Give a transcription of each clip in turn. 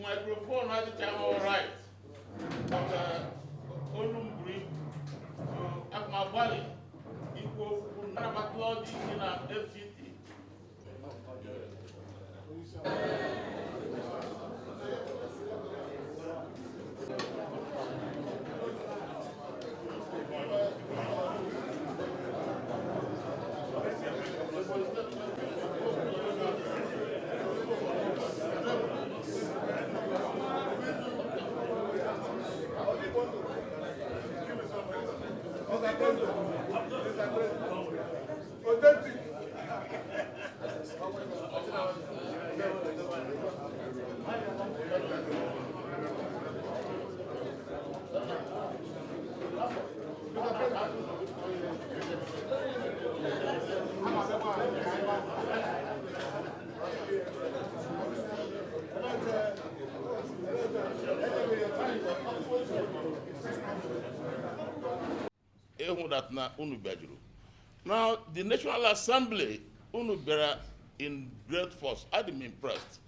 microphone has the time all right. But at my body, equal Nabaklo in a FCT. Now, the National Assembly, in great force, I'm impressed.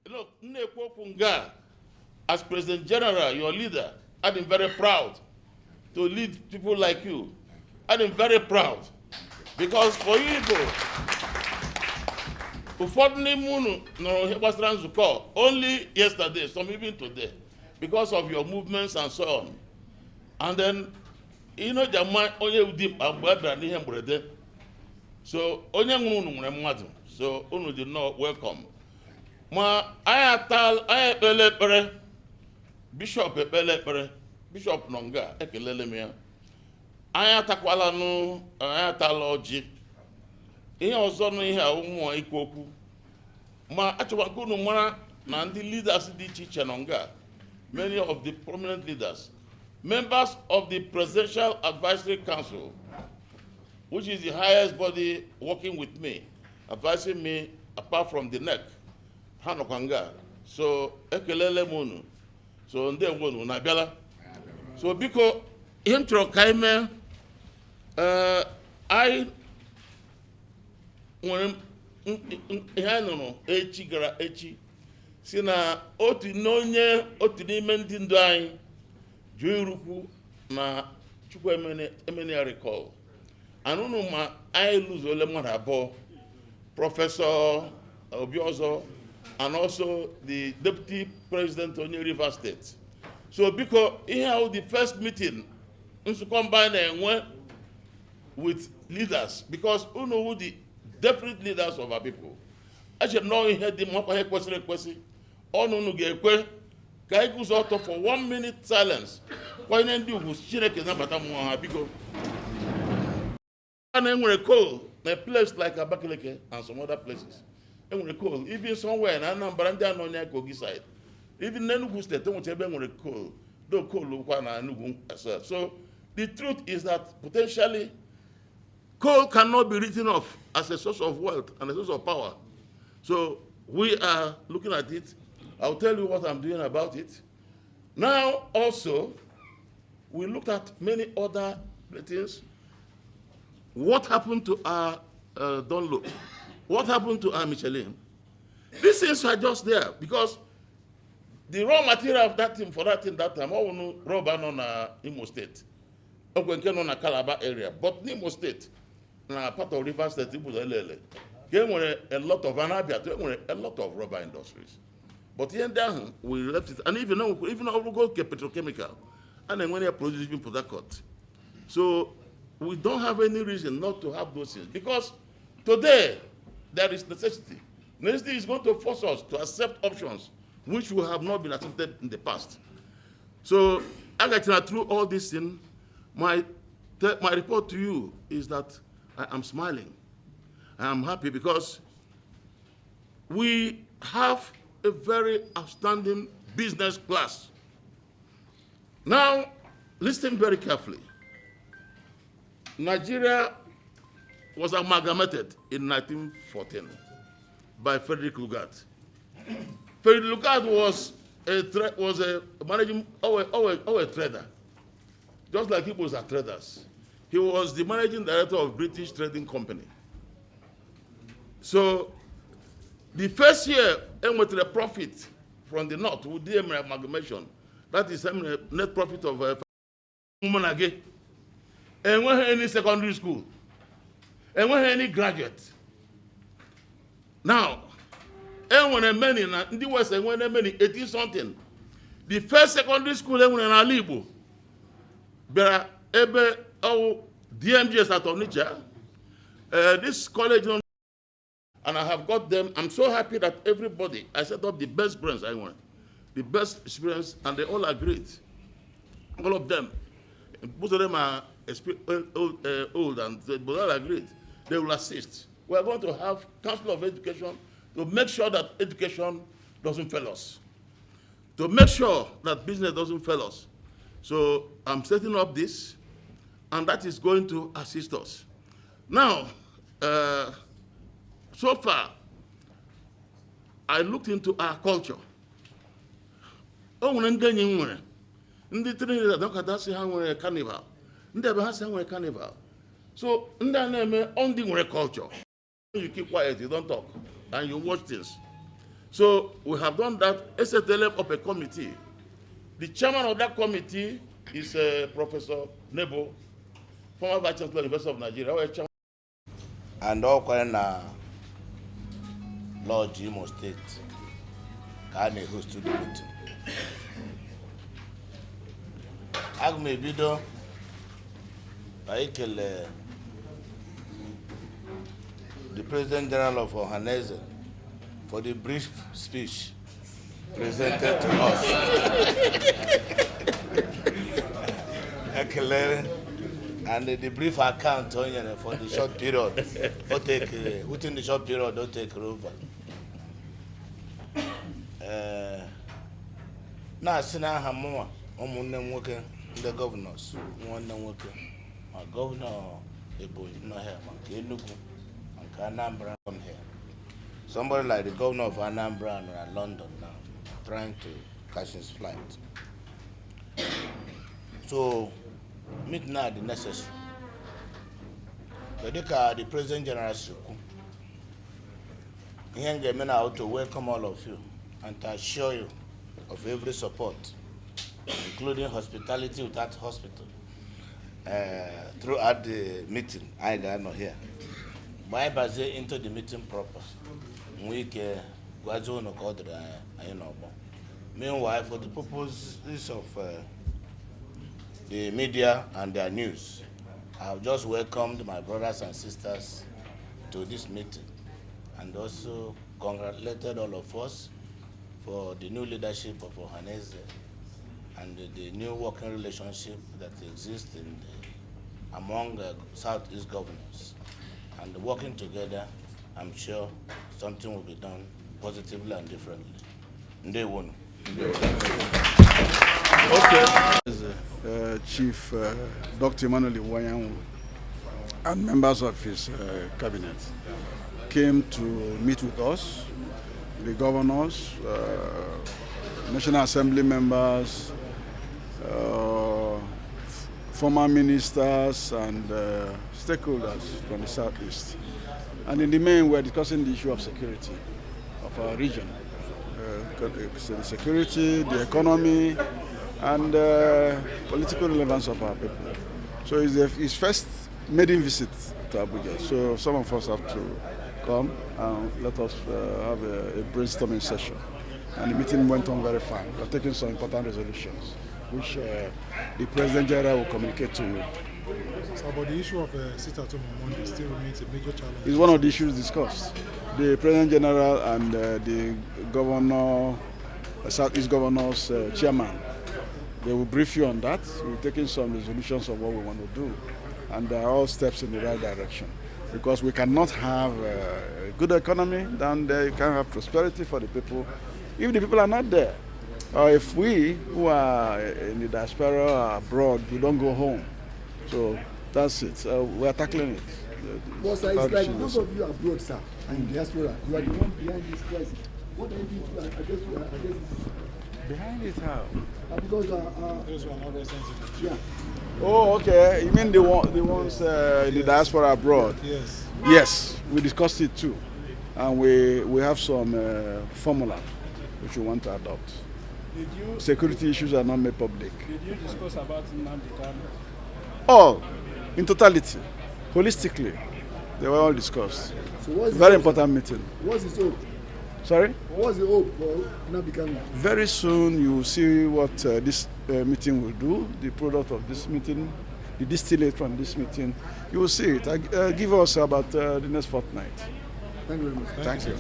Look, as President General, your leader, I'm very proud to lead people like you. I'm very proud because for you, only yesterday, some even today, because of your movements and so on. And then, you know, the man only deep and him brother. So only so unu did not welcome. Ma I pere Bishop pere Bishop Nonga ekelele I atakwala no I ataloji. Ihe ọzọ no ihe ụmụ ikwu okwu. Ma achọkwa unu mara na ndị leaders dị iche iche Nonga, many of the prominent leaders, members of the Presidential Advisory Council, which is the highest body working with me, advising me apart from the NEC, Hanokwanga. So, ekelele munu. So, nde wonu na biala. So, biko intro kaime, I when no echi gara echi si na otu n'onye otu n'ime ndị ndu anyị Juiruku na chukwu emene recall. Anunu ma I lose ole mmadụ abụọ, Professor Obiozo and also the Deputy President of Rivers State. So because here the first meeting to combine with leaders, because who know who the definite leaders of our people. I should know he had the Mapa question. Oh no get Guy goes out for 1 minute silence. Why then do who's Chineke Nabatamu because and then we call a place like Abakaleke and some other places. And we call even somewhere in Anambaranda no Kogi side. Even Nenugu State, don't recall. Don't call Lukwana Nugu as well. So the truth is that potentially coal cannot be written off as a source of wealth and a source of power. So we are looking at it. I'll tell you what I'm doing about it. Now also, we looked at many other things. What happened to our Dunlop? What happened to our Michelin? These things are just there because the raw material of that thing for that thing that time, all no rubber on Imo State, on a Calabar area, but Imo State, part of Rivers State, there were a lot of Anabia, there were a lot of rubber industries. But here and there, we left it, and even now we go get petrochemical, and then when they are producing for that cut. So we don't have any reason not to have those things because today there is necessity. Necessity is going to force us to accept options which we have not been accepted in the past. So, I got through all this thing, my my report to you is that I am smiling. I am happy because we have a very outstanding business class. Now, listen very carefully. Nigeria was amalgamated in 1914 by Frederick Lugard. Frederick Lugard was a managing or a trader, just like Igbos are traders. He was the managing director of British Trading Company. So the first year, with the profit from the north, we did an amalgamation. That is net profit of Umanage. And we had any secondary school. And we had any graduate. Now, and when many in the West, and when many 80 something, the first secondary school in Ndigbo, there are DMGs at Onitsha, this college, and I have got them. I'm so happy that everybody, I set up the best brains I want, the best experience, and they all agreed. All of them. Most of them are old, and they all agreed. They will assist. We are going to have Council of Education to make sure that education doesn't fail us, to make sure that business doesn't fail us. So I'm setting up this, and that is going to assist us. Now, so far, I looked into our culture. Ndị Trinidad don't have a carnival. Ndị have a carnival. So, ndị culture. You keep quiet, you don't talk, and you watch things. So, we have done that. STLF of a committee. The chairman of that committee is Professor Nndigbo, former Vice Chancellor of the University of Nigeria. And all kind of Lord Imo State can host to the meeting. Agme bido WIKELEAKS the President General of Ohaneze for the brief speech presented to us. And the brief account for the short period, within the short period, don't take over. Now, Sina Hamoa, the governors, my governor, no here, Anambra from here. Somebody like the governor of Anambra in London now, trying to catch his flight. So, meet now the necessary. The President General He men out to welcome all of you and to assure you of every support, including hospitality without hospital, throughout the meeting. I got not here. By base into the meeting proper. Meanwhile, for the purposes of the media and their news, I have just welcomed my brothers and sisters to this meeting and also congratulated all of us for the new leadership of Ohaneze and the new working relationship that exists among Southeast governors. And working together, I'm sure something will be done positively and differently. Ndigbo. Okay. Chief Dr. Emmanuel Iwanyanwu and members of his cabinet came to meet with us, the governors, National Assembly members, former ministers, and stakeholders from the Southeast. And in the main, we're discussing the issue of security of our region. The security, the economy, and political relevance of our people. So it's his first maiden visit to Abuja. So some of us have to come and let us have a brainstorming session. And the meeting went on very fine. We're taking some important resolutions, which the President General will communicate to you. So, but the issue of sit-at-home on Monday still remains a major challenge. It's one of the issues discussed. The President General and the Governor, Southeast Governor's chairman, they will brief you on that. We're taking some resolutions of what we want to do. and they are all steps in the right direction. Because we cannot have a good economy, then you can't have prosperity for the people if the people are not there. Or if we who are in the diaspora or abroad, we don't go home. So that's it. We are tackling it. Well, sir, it's like most of you abroad, sir, and in diaspora, you are the one behind this crisis. What are you doing to address this? Behind it how? Because Those who are not residents in Nigeria. Yeah. Oh, okay. You mean the ones in the diaspora abroad? Yes. Yes, we discussed it too, and we have some formula which we want to adopt. Did you Security issues are not made public. did you discuss about Nnamdi Kanu? All, in totality, holistically, they were all discussed. so what's Very the important meeting. What's his hope? Sorry? What's the hope for Nnamdi Kanu? Very soon you will see what this meeting will do, the product of this meeting, the distillate from this meeting. You will see it. Give us about the next fortnight. Thank you very much. Thank you.